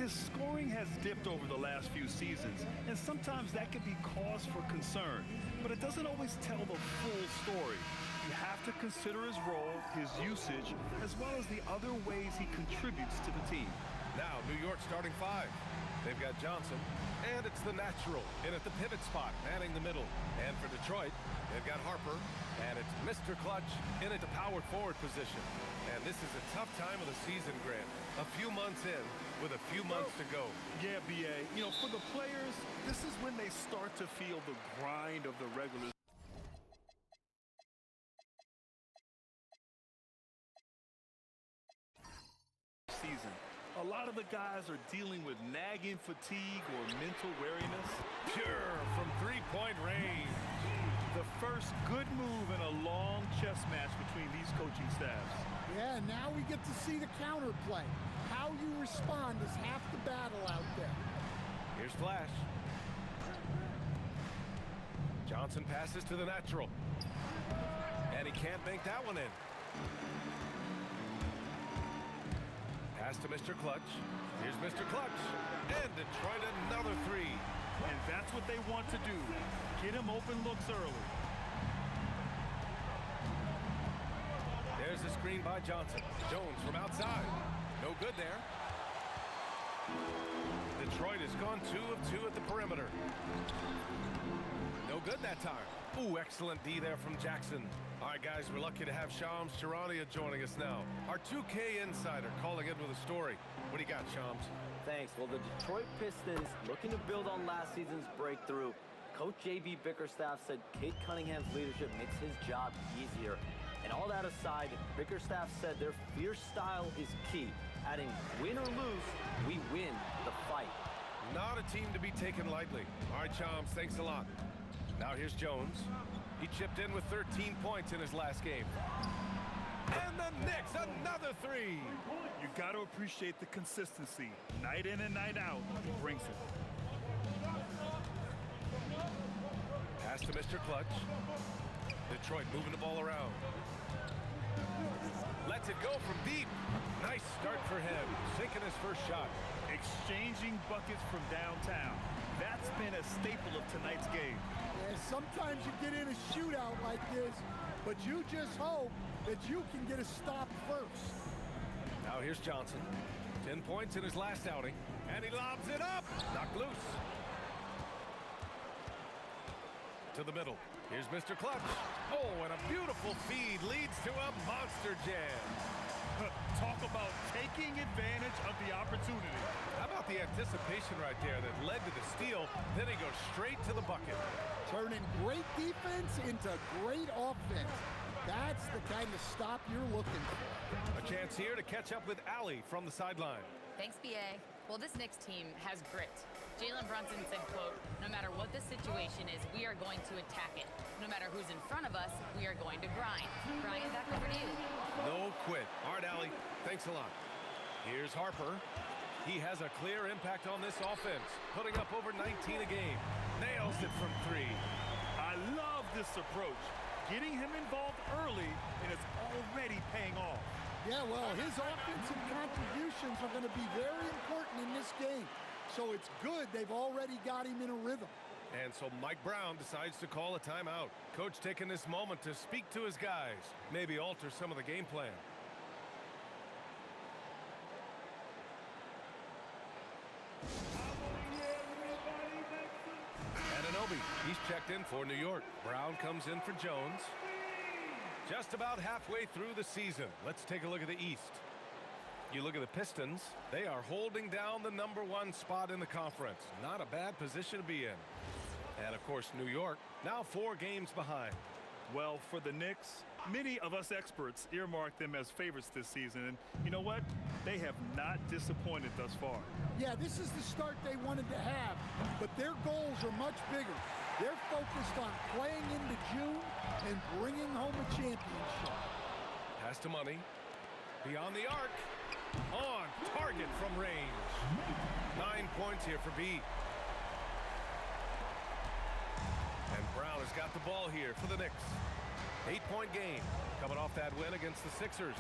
his scoring has dipped over the last few seasons, and sometimes that can be cause for concern. But it doesn't always tell the full story. You have to consider his role, his usage, as well as the other ways he contributes to the team. Now, New York starting five. They've got Johnson, and it's the natural in at the pivot spot, manning the middle. And for Detroit, they've got Harper, and it's Mr. Clutch in at the power forward position. And this is a tough time of the season, Grant. A few months in with a few months to go. Yeah, B.A. You know, for the players, this is when they start to feel the grind of the regular season. A lot of the guys are dealing with nagging fatigue or mental weariness. Pure from three-point range. The first good move in a long chess match between these coaching staffs. Yeah, now we get to see the counterplay. How you respond is half the battle out there. Here's Flash. Johnson passes to the natural. And he can't bank that one in. Pass to Mr. Clutch. Here's Mr. Clutch. And Detroit another three. And that's what they want to do. Get him open looks early. There's a screen by Johnson. Jones from outside. No good there. Detroit has gone 2 of 2 at the perimeter. No good that time. Ooh, excellent D there from Jackson. All right, guys, we're lucky to have Shams Charania joining us now. Our 2K insider calling in with a story. What do you got, Shams? Thanks. Well, the Detroit Pistons looking to build on last season's breakthrough. Coach J.B. Bickerstaff said Kate Cunningham's leadership makes his job easier. And all that aside, Bickerstaff said their fierce style is key. Adding win or lose, we win the fight. Not a team to be taken lightly. All right, Shams, thanks a lot. Now here's Jones. He chipped in with 13 points in his last game. And the Knicks, another three. You got to appreciate the consistency. Night in and night out, he brings it. Pass to Mr. Clutch. Detroit moving the ball around. Lets it go from deep. Nice start for him. Sinking his first shot. Exchanging buckets from downtown. That's been a staple of tonight's game. Yeah, sometimes you get in a shootout like this, but you just hope that you can get a stop first. Now here's Johnson. 10 points in his last outing. And he lobs it up. Knocked loose. To the middle. Here's Mr. Clutch. Oh, and a beautiful feed leads to a monster jam. Talk about taking advantage of the opportunity. How about the anticipation right there that led to the steal? Then he goes straight to the bucket. Turning great defense into great offense. That's the kind of stop you're looking for. A chance here to catch up with Allie from the sideline. Thanks, B.A. Well, this Knicks team has grit. Jalen Brunson said, quote, "No matter what the situation is, we are going to attack it. No matter who's in front of us, we are going to grind." Brian, back over to you. No quit. All right, Allie, thanks a lot. Here's Harper. He has a clear impact on this offense, putting up over 19 a game. Nails it from three. I love this approach. Getting him involved early, and it's already paying off. Yeah, well, his offensive contributions are going to be very important in this game. So it's good they've already got him in a rhythm. And so Mike Brown decides to call a timeout. Coach taking this moment to speak to his guys, maybe alter some of the game plan. Anunoby, he's checked in for New York. Brown comes in for Jones. Just about halfway through the season. Let's take a look at the East. You look at the Pistons, they are holding down the #1 spot in the conference. Not a bad position to be in. And of course, New York, now 4 games behind. Well, for the Knicks, many of us experts earmarked them as favorites this season. And you know what? They have not disappointed thus far. Yeah, this is the start they wanted to have, but their goals are much bigger. They're focused on playing into June and bringing home a championship. Pass to Money. Beyond the arc. On target from range. 9 points here for B. And Brown has got the ball here for the Knicks. 8-point game coming off that win against the Sixers.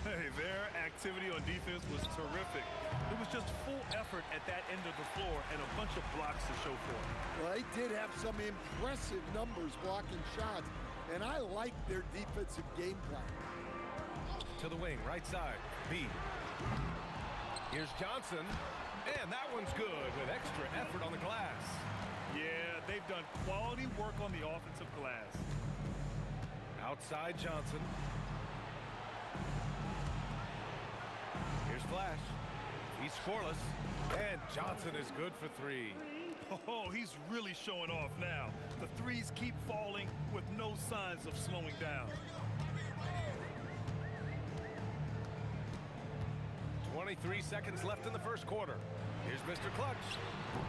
Hey, their activity on defense was terrific. It was just full effort at that end of the floor and a bunch of blocks to show for it. Well, they did have some impressive numbers blocking shots, and I like their defensive game plan. To the wing, right side, B. Here's Johnson, and that one's good with extra effort on the glass. Yeah, they've done quality work on the offensive glass. Outside Johnson. Here's Flash. He's scoreless, and Johnson is good for three. Oh, he's really showing off now. The threes keep falling with no signs of slowing down. 23 seconds left in the first quarter. Here's Mr. Clutch.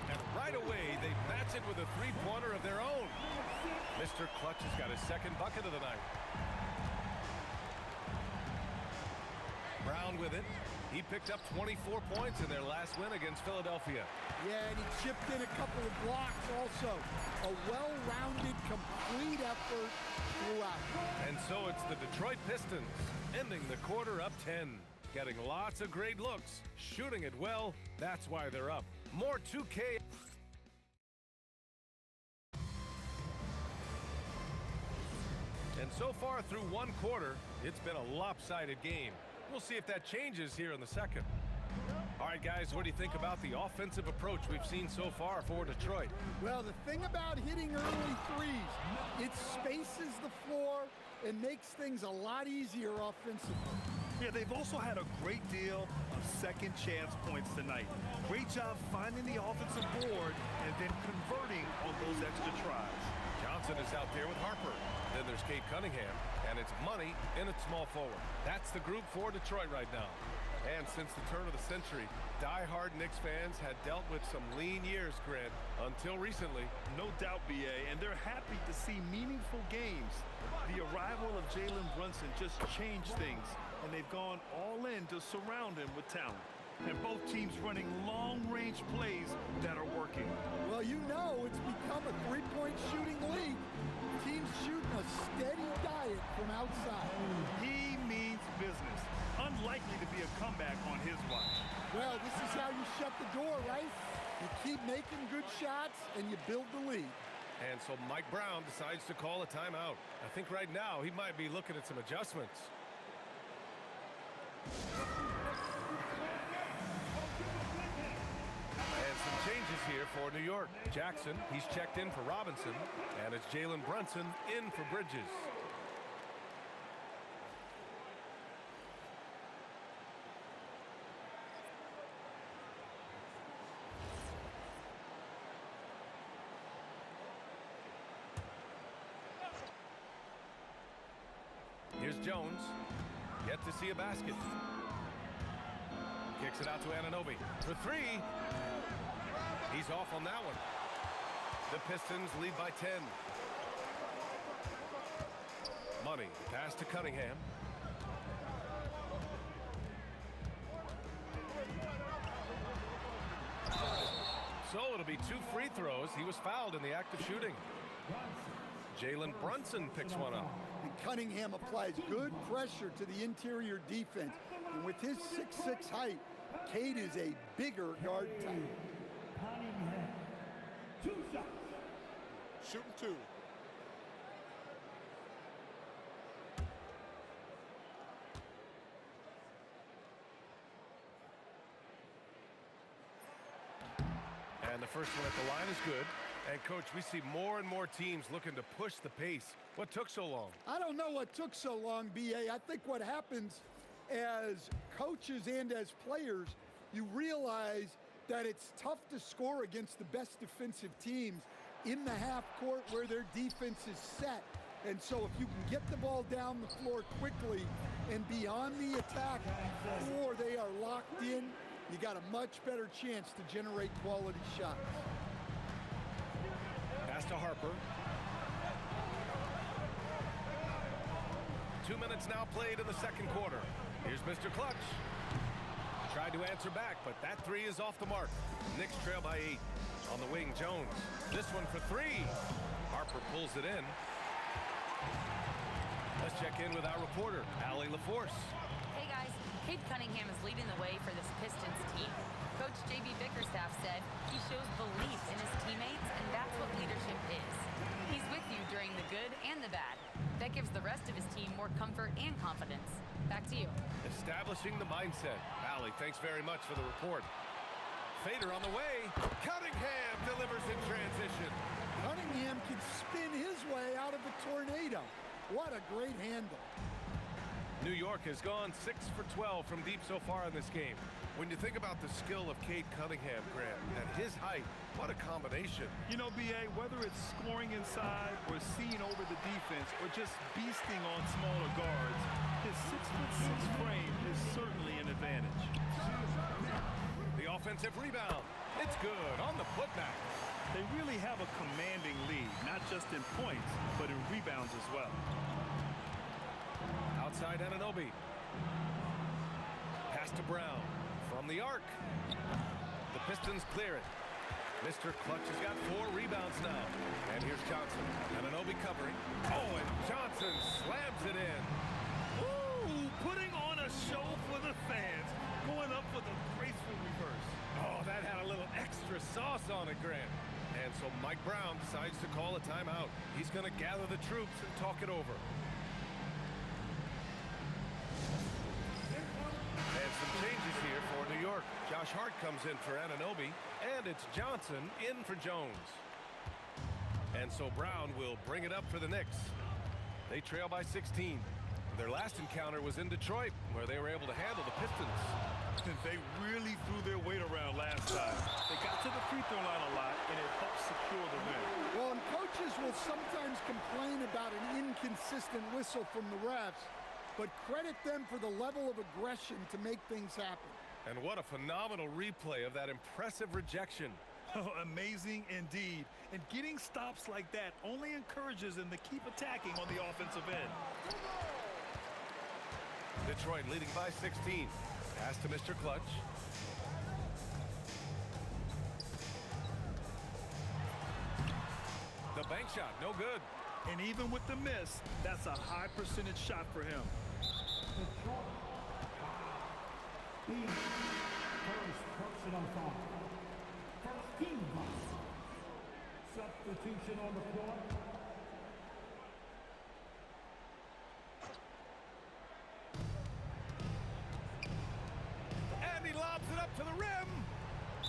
And right away, they match it with a three-pointer of their own. Mr. Clutch has got his second bucket of the night. Brown with it. He picked up 24 points in their last win against Philadelphia. Yeah, and he chipped in a couple of blocks also. A well-rounded, complete effort throughout. And so it's the Detroit Pistons ending the quarter up 10. Getting lots of great looks, shooting it well, that's why they're up. More 2K. And so far through one quarter, it's been a lopsided game. We'll see if that changes here in the second. All right, guys, what do you think about the offensive approach we've seen so far for Detroit? Well, the thing about hitting early threes, it spaces the floor and makes things a lot easier offensively. Yeah, they've also had a great deal of second chance points tonight. Great job finding the offensive board and then converting on those extra tries. Johnson is out there with Harper. Then there's Kate Cunningham, and it's Money in at small forward. That's the group for Detroit right now. And since the turn of the century, die-hard Knicks fans had dealt with some lean years, Grant, until recently. No doubt, BA, and they're happy to see meaningful games. The arrival of Jalen Brunson just changed things, and they've gone all in to surround him with talent. And both teams running long-range plays that are working. Well, you know it's become a three-point shooting league. Teams shooting a steady diet from outside. He means business. Unlikely to be a comeback on his watch. Well, this is how you shut the door, right? You keep making good shots, and you build the lead. And so Mike Brown decides to call a timeout. I think right now he might be looking at some adjustments. And some changes here for New York. Jackson, he's checked in for Robinson, and it's Jalen Brunson in for Bridges. Here's Jones, yet to see a basket. Kicks it out to Anunoby for three. He's off on that one. The Pistons lead by 10. Money, pass to Cunningham. So it'll be 2 free throws. He was fouled in the act of shooting. Jalen Brunson picks one up. And Cunningham applies good pressure to the interior defense. And with his 6'6" height, Cade is a bigger guard type. Cunningham, 2 shots. Shooting 2. And the first one at the line is good. And, Coach, we see more and more teams looking to push the pace. What took so long? I don't know what took so long, B.A. I think what happens as coaches and as players, you realize that it's tough to score against the best defensive teams in the half court where their defense is set. And so if you can get the ball down the floor quickly and beyond the attack, or they are locked in, you got a much better chance to generate quality shots. Pass to Harper. 2 minutes now played in the second quarter. Here's Mr. Clutch. Tried to answer back, but that three is off the mark. Knicks trail by 8. On the wing, Jones. This one for 3. Harper pulls it in. Let's check in with our reporter, Allie LaForce. Hey guys, Cade Cunningham is leading the way for this Pistons team. Coach J.B. Bickerstaff said he shows belief in his teammates, and that's what leadership is. He's with you during the good and the bad. That gives the rest of his team more comfort and confidence. Back to you. Establishing the mindset. Allie, thanks very much for the report. Fader on the way. Cunningham delivers in transition. Cunningham can spin his way out of a tornado. What a great handle. New York has gone 6 for 12 from deep so far in this game. When you think about the skill of Cade Cunningham, Grant, at his height, what a combination. You know, B.A., whether it's scoring inside or seeing over the defense or just beasting on smaller guards, his 6'6" frame is certainly an advantage. The offensive rebound. It's good on the putback. They really have a commanding lead, not just in points, but in rebounds as well. Outside Anunoby. Pass to Brown. From the arc. The Pistons clear it. Mr. Clutch has got 4 rebounds now. And here's Johnson. Anunoby covering. Oh, and Johnson slams it in. Ooh, putting on a show for the fans. Going up with a graceful reverse. Oh, that had a little extra sauce on it, Grant. And so Mike Brown decides to call a timeout. He's going to gather the troops and talk it over. And some changes here for New York. Josh Hart comes in for Anunoby, and it's Johnson in for Jones. And so Brown will bring it up for the Knicks. They trail by 16. Their last encounter was in Detroit, where they were able to handle the Pistons. They really threw their weight around last time. They got to the free throw line a lot, and it helped secure the win. Well, and coaches will sometimes complain about an inconsistent whistle from the refs, but credit them for the level of aggression to make things happen. And what a phenomenal replay of that impressive rejection. Oh, amazing indeed. And getting stops like that only encourages them to keep attacking on the offensive end. Detroit leading by 16. Pass to Mr. Clutch. The bank shot, no good. And even with the miss, that's a high percentage shot for him. First personal foul. First team foul. Substitution on the floor. And he lobs it up to the rim.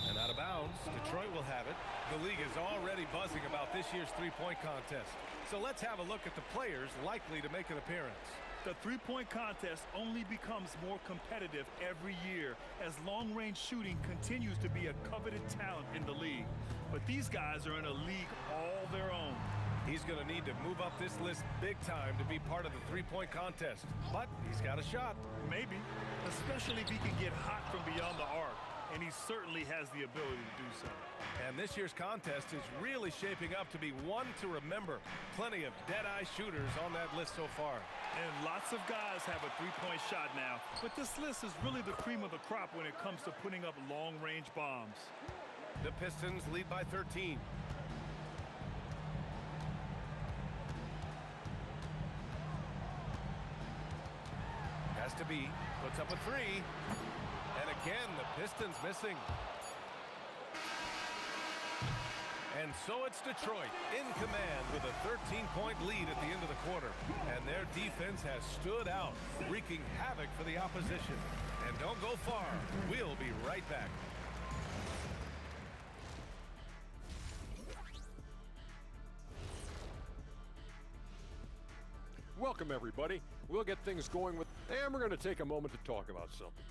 And out of bounds, Detroit will have it. The league is already buzzing about this year's three-point contest. So let's have a look at the players likely to make an appearance. The three-point contest only becomes more competitive every year as long-range shooting continues to be a coveted talent in the league. But these guys are in a league all their own. He's going to need to move up this list big time to be part of the three-point contest. But he's got a shot. Maybe, especially if he can get hot from beyond the arc. And he certainly has the ability to do so. And this year's contest is really shaping up to be one to remember. Plenty of dead-eye shooters on that list so far. And lots of guys have a three-point shot now. But this list is really the cream of the crop when it comes to putting up long-range bombs. The Pistons lead by 13. Has to be. Puts up a three. And again, the Pistons missing. And so it's Detroit in command with a 13-point lead at the end of the quarter. And their defense has stood out, wreaking havoc for the opposition. And don't go far. We'll be right back. Welcome, everybody. We'll get things going with, and we're going to take a moment to talk about something.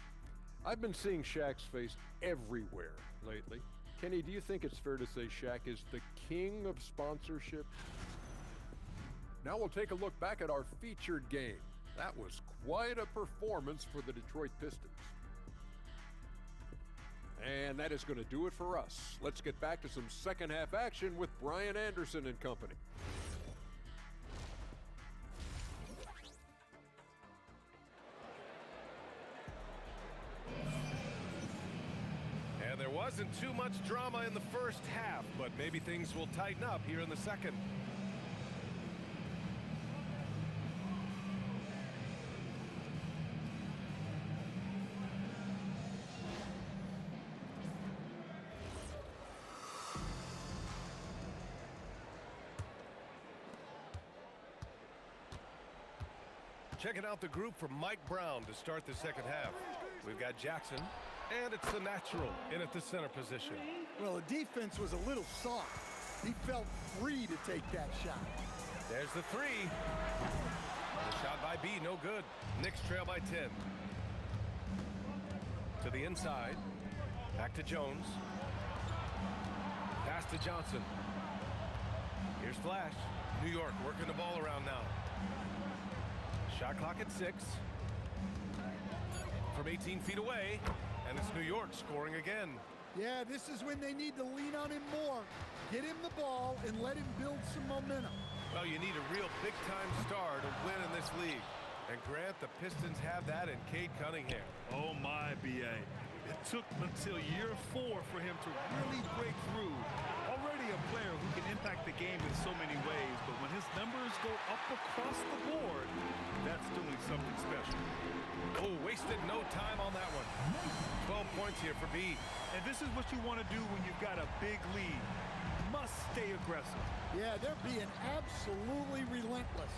I've been seeing Shaq's face everywhere lately. Kenny, do you think it's fair to say Shaq is the king of sponsorship? Now we'll take a look back at our featured game. That was quite a performance for the Detroit Pistons. And that is going to do it for us. Let's get back to some second half action with Brian Anderson and company. And there wasn't too much drama in the first half, but maybe things will tighten up here in the second. Checking out the group for Mike Brown to start the second half. We've got Jackson, and it's the natural in at the center position. Well, the defense was a little soft. He felt free to take that shot. There's the three. The shot by B, no good. Knicks trail by 10. To the inside. Back to Jones. Pass to Johnson. Here's Flash. New York working the ball around now. Shot clock at 6. From 18 feet away. And it's New York scoring again. Yeah, this is when they need to lean on him more. Get him the ball and let him build some momentum. Well, you need a real big-time star to win in this league. And Grant, the Pistons have that in Cade Cunningham. Oh my, B.A. It took until year 4 for him to really break through. Already a player who can impact the game in so many ways, but when his numbers go up across the board, that's doing something special. Oh, wasted no time on that one. 12 points here for B. And this is what you want to do when you've got a big lead. Must stay aggressive. Yeah, they're being absolutely relentless.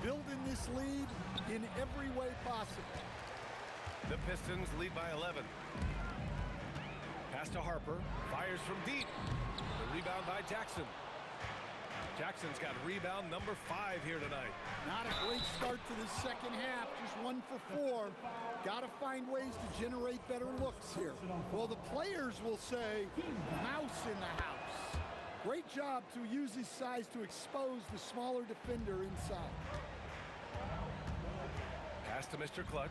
Building this lead in every way possible. The Pistons lead by 11. Pass to Harper. Fires from deep. The rebound by Jackson. Jackson's got rebound number 5 here tonight. Not a great start to the second half, just 1 for 4. Got to find ways to generate better looks here. Well, the players will say, mouse in the house. Great job to use his size to expose the smaller defender inside. Pass to Mr. Clutch.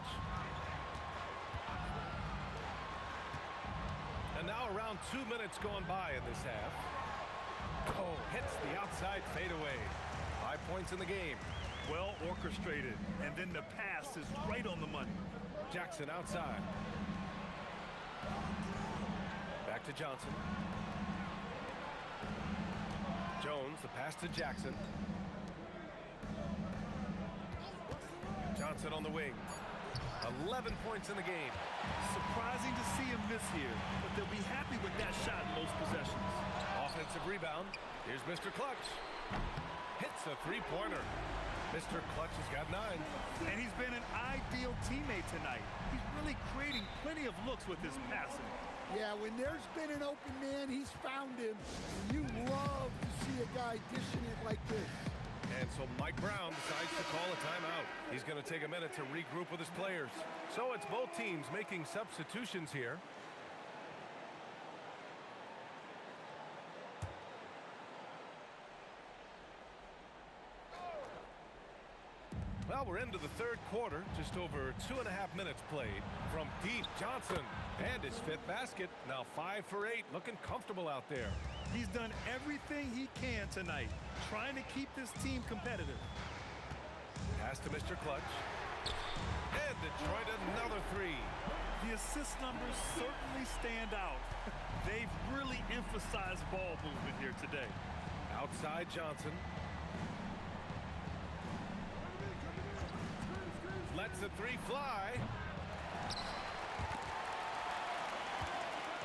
And now around 2 minutes going by in this half. Oh, hits the outside fadeaway. 5 points in the game. Well orchestrated, and then the pass is right on the money. Jackson outside. Back to Johnson. Jones, the pass to Jackson. Johnson on the wing. 11 points in the game. Surprising to see him miss here, but they'll be happy with that shot in most possessions. Offensive rebound. Here's Mr. Clutch. Hits a three-pointer. Mr. Clutch has got 9. And he's been an ideal teammate tonight. He's really creating plenty of looks with his passing. Yeah, when there's been an open man, he's found him. You love to see a guy dishing it like this. And so Mike Brown decides to call a timeout. He's going to take a minute to regroup with his players. So it's both teams making substitutions here. Well, we're into the third quarter. Just over 2.5 minutes played. From deep, Johnson. And his 5th basket. Now 5 for 8. Looking comfortable out there. He's done everything he can tonight, trying to keep this team competitive. Pass to Mr. Clutch. And Detroit another 3. The assist numbers certainly stand out. They've really emphasized ball movement here today. Outside Johnson. Lets the 3 fly.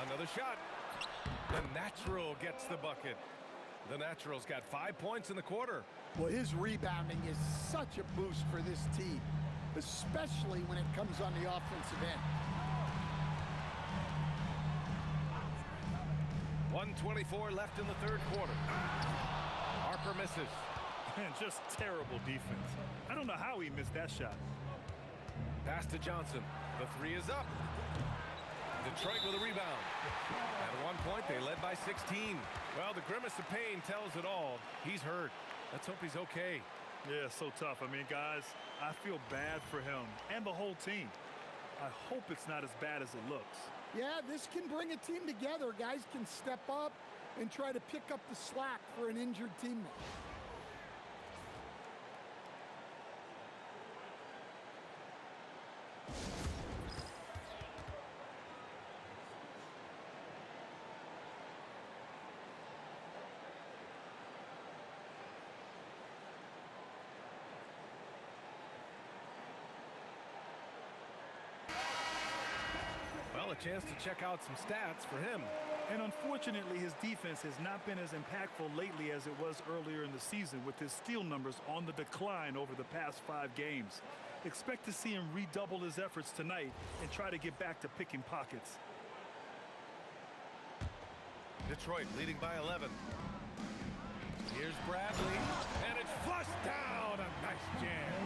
Another shot. The natural gets the bucket. The natural's got 5 points in the quarter. Well, his rebounding is such a boost for this team, especially when it comes on the offensive end. 1:24 left in the third quarter. Harper misses. And just terrible defense. I don't know how he missed that shot. Pass to Johnson. The 3 is up. Detroit with a rebound. At one point, they led by 16. Well, the grimace of pain tells it all. He's hurt. Let's hope he's okay. Yeah, so tough. I mean, guys, I feel bad for him and the whole team. I hope it's not as bad as it looks. Yeah, this can bring a team together. Guys can step up and try to pick up the slack for an injured teammate. Well, a chance to check out some stats for him. And unfortunately, his defense has not been as impactful lately as it was earlier in the season, with his steal numbers on the decline over the past 5 games. Expect to see him redouble his efforts tonight and try to get back to picking pockets. Detroit leading by 11. Here's Bradley, and it's flushed down. A nice jam.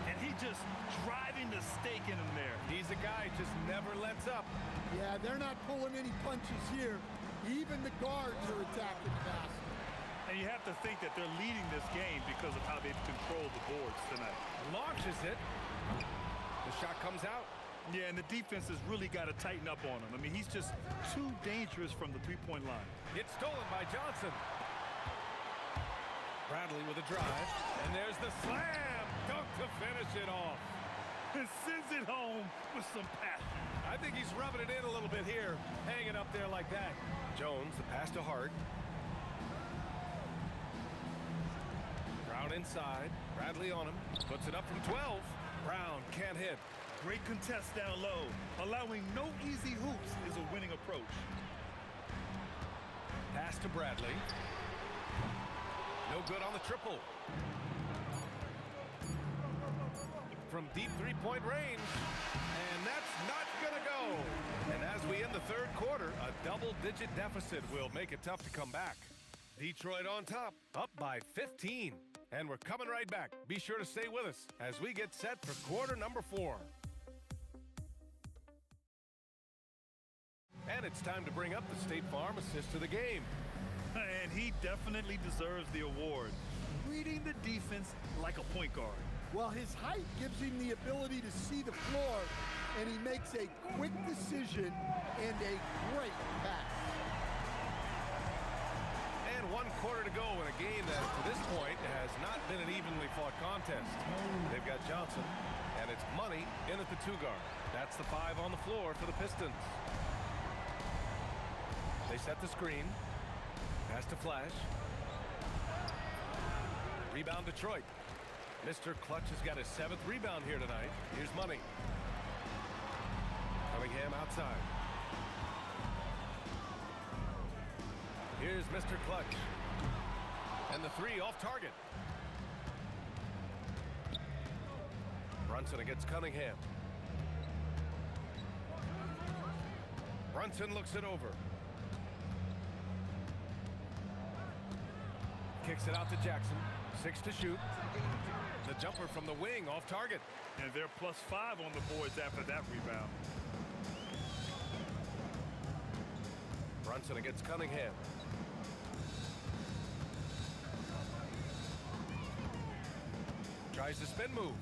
And he just driving the stake in him there. He's a guy who just never lets up. Yeah, they're not pulling any punches here. Even the guards are attacking fast. And you have to think that they're leading this game because of how they've controlled the boards tonight. Launches it. The shot comes out. Yeah, and the defense has really got to tighten up on him. I mean, he's just too dangerous from the three-point line. It's stolen by Johnson. Bradley with a drive. And there's the slam. Dunk to finish it off. And sends it home with some passion. I think he's rubbing it in a little bit here. Hanging up there like that. Jones, the pass to Hart. Brown inside. Bradley on him. Puts it up from 12. Brown can't hit. Great contest down low. Allowing no easy hoops is a winning approach. Pass to Bradley. No good on the triple. From deep three-point range. And that's not going to go. And as we end the third quarter, a double-digit deficit will make it tough to come back. Detroit on top, up by 15. And we're coming right back. Be sure to stay with us as we get set for quarter number 4. And it's time to bring up the State Farm assist to the game. And he definitely deserves the award. Reading the defense like a point guard. Well, his height gives him the ability to see the floor, and he makes a quick decision and a great pass. And 1 quarter to go in a game that, to this point, has not been an evenly fought contest. They've got Johnson, and it's Money in at the 2 guard. That's the 5 on the floor for the Pistons. They set the screen. Pass to Flash. Rebound Detroit. Mr. Clutch has got his 7th rebound here tonight. Here's Money. Cunningham outside. Here's Mr. Clutch. And the 3 off target. Brunson against Cunningham. Brunson looks it over. Kicks it out to Jackson. 6 to shoot. The jumper from the wing off target. And they're +5 on the boards after that rebound. Brunson against Cunningham. Tries the spin move.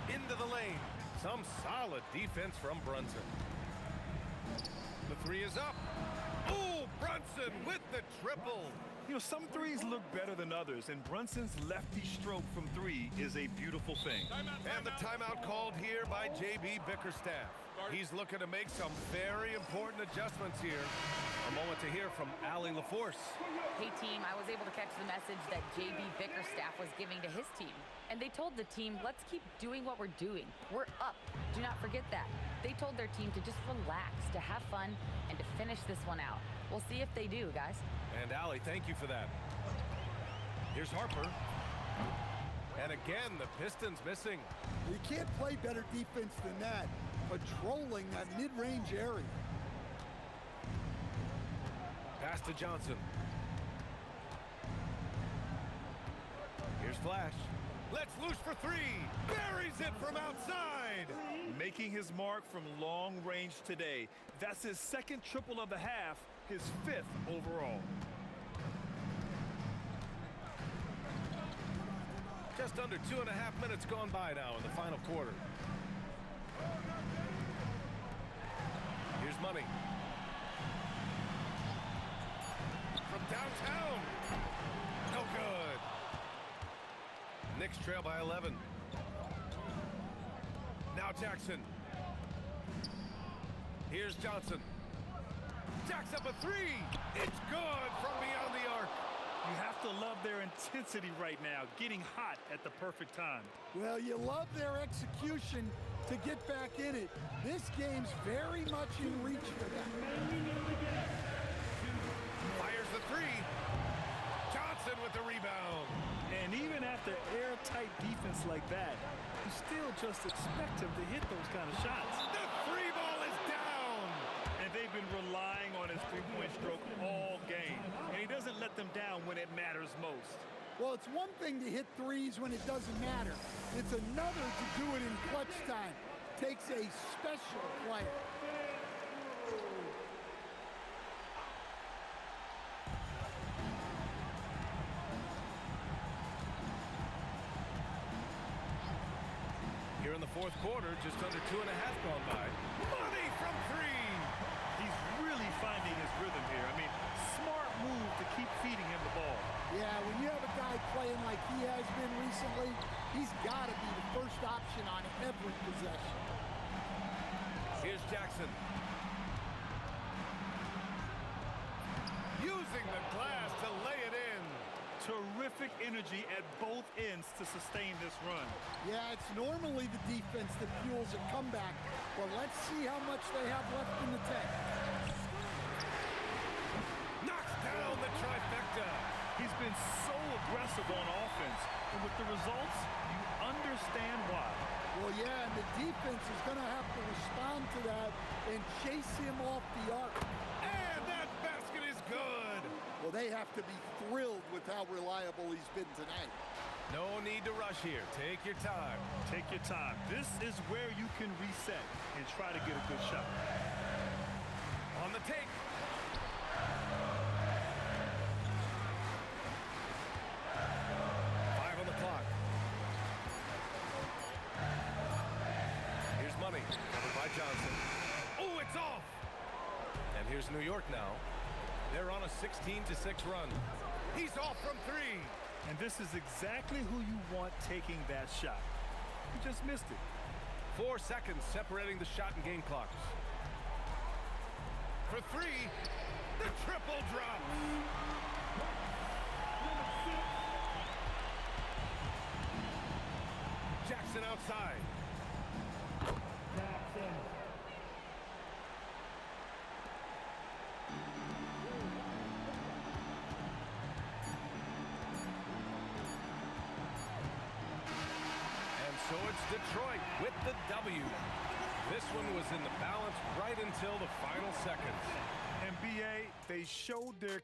Into the lane. Some solid defense from Brunson. The 3 is up. Oh, Brunson with the triple. You know, some threes look better than others, and Brunson's lefty stroke from 3 is a beautiful thing. And the timeout called here by J.B. Bickerstaff. He's looking to make some very important adjustments here. A moment to hear from Allie LaForce. Hey team, I was able to catch the message that J.B. Bickerstaff was giving to his team. And they told the team, let's keep doing what we're doing. We're up. Do not forget that. They told their team to just relax, to have fun, and to finish this one out. We'll see if they do, guys. And Allie, thank you for that. Here's Harper. And again, the Pistons missing. You can't play better defense than that, patrolling that mid-range area. Pass to Johnson. Here's Flash. Let's loose for 3. Buries it from outside. Making his mark from long range today. That's his 2nd triple of the half, his 5th overall. Just under 2.5 minutes gone by now in the final quarter. Here's Money. From downtown. No good. Knicks trail by 11. Now Jackson. Here's Johnson. Jacks up a 3. It's good from beyond the arc. You have to love their intensity right now, getting hot at the perfect time. Well, you love their execution to get back in it. This game's very much in reach for them. Fires the 3. Johnson with the rebound. And even after airtight defense like that, you still just expect him to hit those kind of shots. The three ball is down. And they've been relying on his three-point stroke all game. And he doesn't let them down when it matters most. Well, it's one thing to hit threes when it doesn't matter. It's another to do it in clutch time. Takes a special player. Here in the fourth quarter, just under 2.5 gone by. Money from three. He's really finding his rhythm here. I mean, smart move to keep feeding him the ball. Yeah, when you have a guy playing like he has been recently, he's got to be the first option on every possession. Here's Jackson. Using the glass to lay it in. Terrific energy at both ends to sustain this run. Yeah, it's normally the defense that fuels a comeback, but let's see how much they have left in the tank. Knocks down the trifecta. He's been so aggressive on offense, and with the results, you understand why. Well, yeah, and the defense is going to have to respond to that and chase him off the arc. And that basket is good. Well, they have to be thrilled with how reliable he's been tonight. No need to rush here. Take your time. Take your time. This is where you can reset and try to get a good shot. On the take. Five on the clock. Here's money. Covered by Johnson. Oh, it's off. And here's New York now. They're on a 16-6 run. He's off from three. And this is exactly who you want taking that shot. You just missed it. 4 seconds separating the shot and game clocks. For three, the triple drop. Jackson outside. Jackson. And so it's Detroit with the W. This one was in the balance right until the final seconds. And BA, they showed their